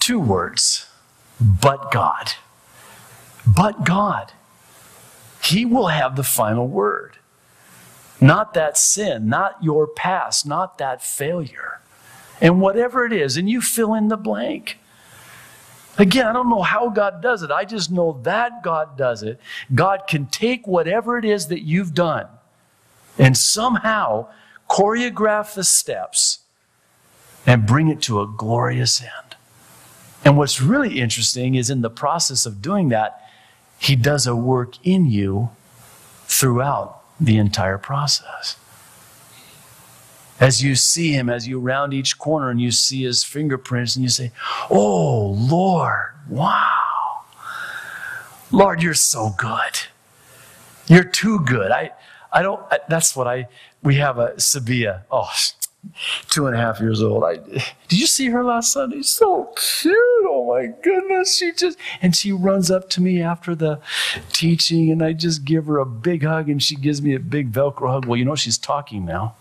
2 words, but God. But God. He will have the final word. Not that sin, not your past, not that failure. And whatever it is, and you fill in the blank. Again, I don't know how God does it. I just know that God does it. God can take whatever it is that you've done and somehow choreograph the steps and bring it to a glorious end. And what's really interesting is in the process of doing that, He does a work in you throughout the entire process. As you see Him, as you round each corner and you see His fingerprints and you say, oh, Lord, wow. Lord, you're so good. You're too good. We have a Sabia, 2.5 years old. Did you see her last Sunday? So cute. Oh my goodness. She runs up to me after the teaching and I just give her a big hug and she gives me a big Velcro hug. Well, she's talking now.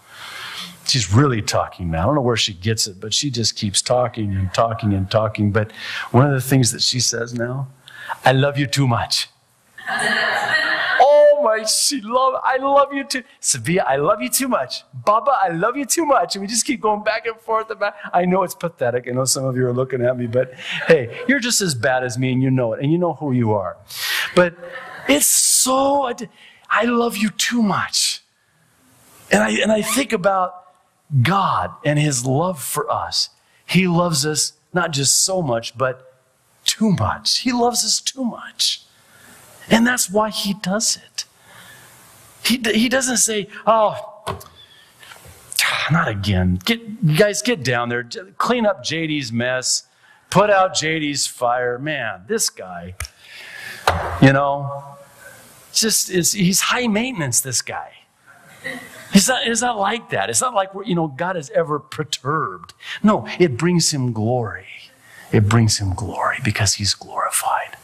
She's really talking now. I don't know where she gets it, but she just keeps talking and talking and talking. But one of the things that she says now, I love you too much. I love you too. Sevilla, I love you too much. Baba, I love you too much. And we just keep going back and forth. I know it's pathetic. I know some of you are looking at me, but hey, you're just as bad as me and you know it. And you know who you are. But it's so, I love you too much. And I think about God and His love for us. He loves us not just so much, but too much. He loves us too much. And that's why He does it. He doesn't say, oh, not again. You guys get down there. Clean up JD's mess. Put out JD's fire. Man, this guy, he's high maintenance, this guy. It's not like that. It's not like God is ever perturbed. No, it brings Him glory. It brings Him glory because He's glorified.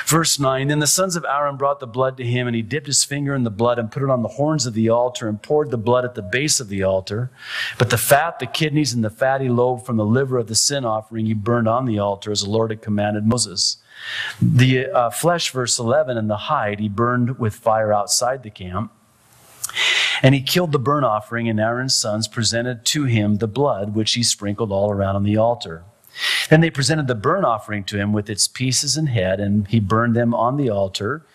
Verse 9, then the sons of Aaron brought the blood to him, and he dipped his finger in the blood and put it on the horns of the altar and poured the blood at the base of the altar. But the fat, the kidneys, and the fatty lobe from the liver of the sin offering he burned on the altar as the Lord had commanded Moses. The flesh, verse 11, and the hide he burned with fire outside the camp. And he killed the burnt offering, and Aaron's sons presented to him the blood, which he sprinkled all around on the altar. Then they presented the burnt offering to him with its pieces and head, and he burned them on the altar.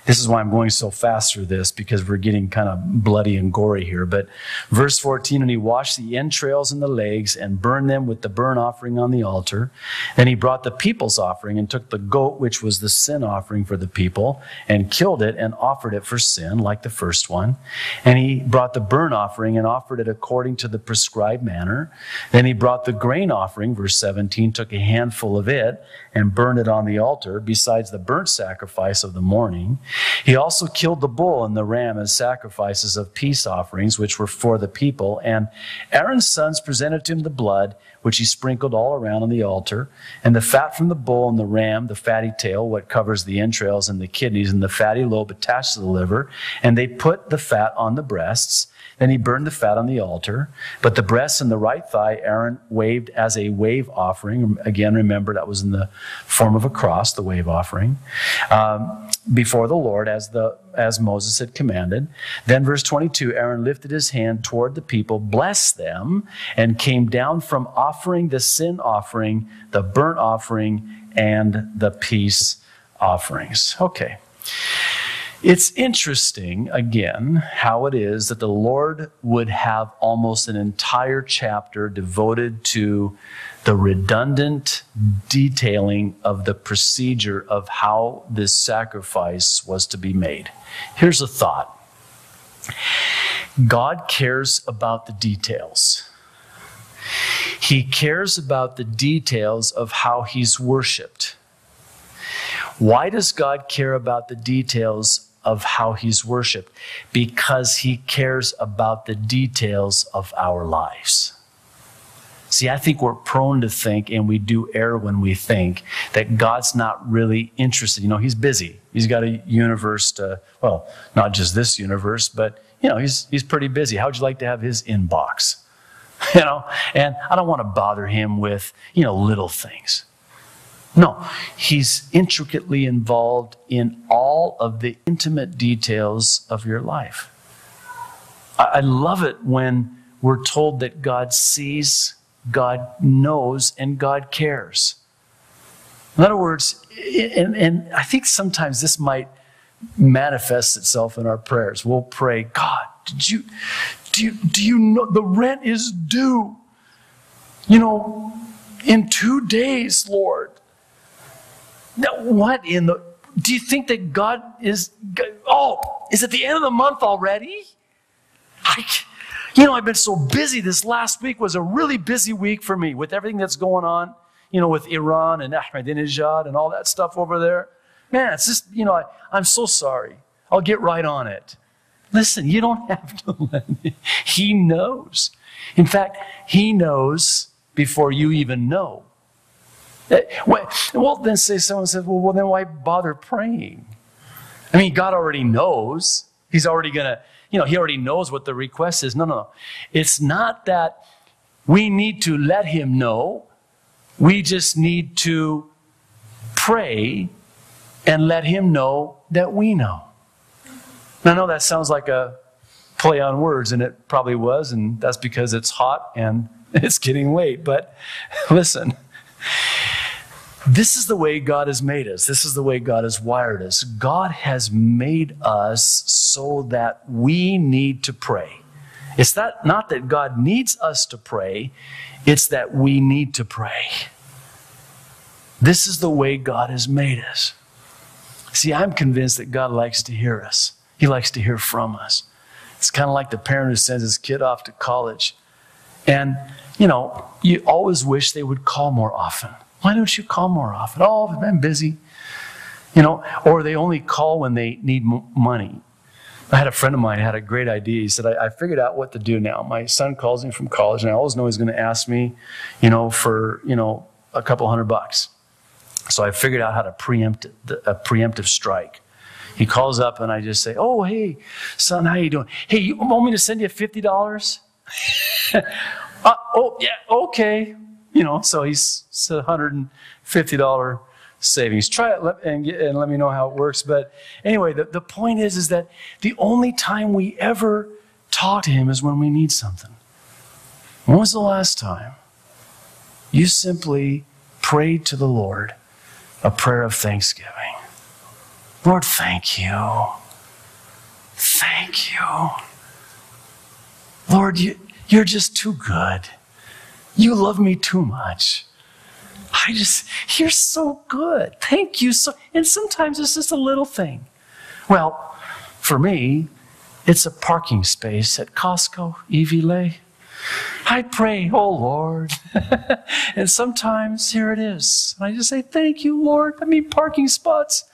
This is why I'm going so fast through this, because we're getting kind of bloody and gory here. But verse 14, and he washed the entrails and the legs and burned them with the burnt offering on the altar. Then he brought the people's offering and took the goat, which was the sin offering for the people, and killed it and offered it for sin, like the first one. And he brought the burnt offering and offered it according to the prescribed manner. Then he brought the grain offering, verse 17, took a handful of it and burned it on the altar, besides the burnt sacrifice of the morning. He also killed the bull and the ram as sacrifices of peace offerings, which were for the people. And Aaron's sons presented to him the blood, which he sprinkled all around on the altar, and the fat from the bull and the ram, the fatty tail, what covers the entrails and the kidneys, and the fatty lobe attached to the liver. And they put the fat on the breasts. Then he burned the fat on the altar. But the breasts and the right thigh Aaron waved as a wave offering. Again, remember, that was in the form of a cross, the wave offering, before the Lord, as Moses had commanded. Then verse 22, Aaron lifted his hand toward the people, blessed them, and came down from offering the sin offering, the burnt offering, and the peace offerings. Okay. It's interesting, again, how it is that the Lord would have almost an entire chapter devoted to the redundant detailing of the procedure of how this sacrifice was to be made. Here's a thought. God cares about the details. He cares about the details of how He's worshipped. Why does God care about the details of how He's worshipped? Because He cares about the details of our lives. See, I think we're prone to think, and we do err when we think, that God's not really interested. He's busy. He's got a universe to, well, not just this universe, but, he's pretty busy. How would you like to have His inbox? and I don't want to bother him with, little things. No, he's intricately involved in all of the intimate details of your life. I love it when we're told that God sees, God knows, and God cares. In other words, and I think sometimes this might manifest itself in our prayers. We'll pray, God, do you know the rent is due? In 2 days, Lord. Now, do you think that God is it the end of the month already? I've been so busy. This last week was a really busy week for me with everything that's going on, with Iran and Ahmadinejad and all that stuff over there. Man, it's just, I'm so sorry. I'll get right on it. Listen, you don't have to let me. He knows. In fact, he knows before you even know. Well, then someone says, well, then why bother praying? I mean, God already knows. He's already going to, he already knows what the request is. No. It's not that we need to let him know. We just need to pray and let him know that we know. Now, I know that sounds like a play on words, and it probably was, and that's because it's hot and it's getting late. But listen, this is the way God has made us. This is the way God has wired us. God has made us so that we need to pray. It's not that God needs us to pray, it's that we need to pray. This is the way God has made us. See, I'm convinced that God likes to hear us. He likes to hear from us. It's kind of like the parent who sends his kid off to college. And, you always wish they would call more often. Why don't you call more often? Oh, I'm busy. Or they only call when they need money. I had a friend of mine who had a great idea. He said, I figured out what to do now. My son calls me from college, and I always know he's going to ask me, for, a couple $100. So I figured out how to preempt a preemptive strike. He calls up, and I just say, oh, hey, son, how you doing? Hey, you want me to send you $50? Oh, yeah, okay. So he's $150 savings. Try it and let me know how it works. But anyway, the point is that the only time we ever talk to him is when we need something. When was the last time you simply prayed to the Lord a prayer of thanksgiving? Lord, thank you. Thank you. Lord, you're just too good. You love me too much. You're so good. Thank you. And sometimes it's just a little thing. Well, for me, it's a parking space at Costco, Evie. I pray, oh Lord. And sometimes here it is. And I just say, thank you, Lord. Parking spots,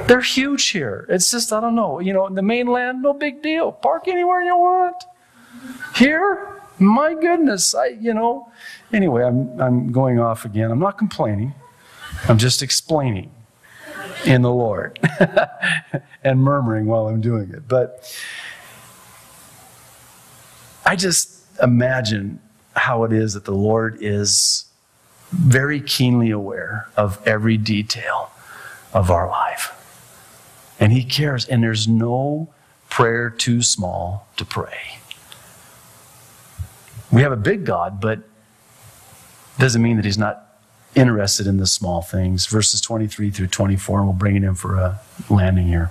they're huge here. It's just, I don't know. In the mainland, no big deal. Park anywhere you want. Here, my goodness, Anyway, I'm going off again. I'm not complaining. I'm just explaining in the Lord and murmuring while I'm doing it. But I just imagine how it is that the Lord is very keenly aware of every detail of our life. And he cares. And there's no prayer too small to pray. We have a big God, but doesn't mean that he's not interested in the small things. Verses 23 through 24, and we'll bring it in for a landing here.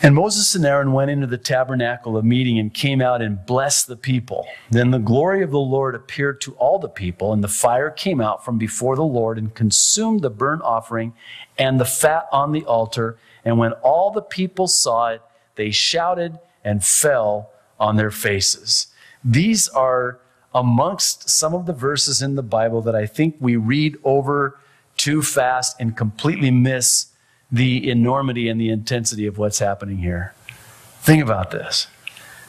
And Moses and Aaron went into the tabernacle of meeting and came out and blessed the people. Then the glory of the Lord appeared to all the people, and the fire came out from before the Lord and consumed the burnt offering and the fat on the altar. And when all the people saw it, they shouted and fell on their faces. These are amongst some of the verses in the Bible that I think we read over too fast and completely miss the enormity and the intensity of what's happening here. Think about this.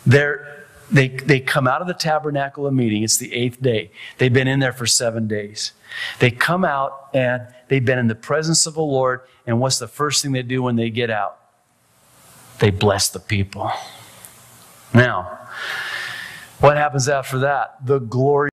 They come out of the tabernacle of meeting. It's the 8th day. They've been in there for 7 days. They come out and they've been in the presence of the Lord. And what's the first thing they do when they get out? They bless the people. Now, What happens after that? The glory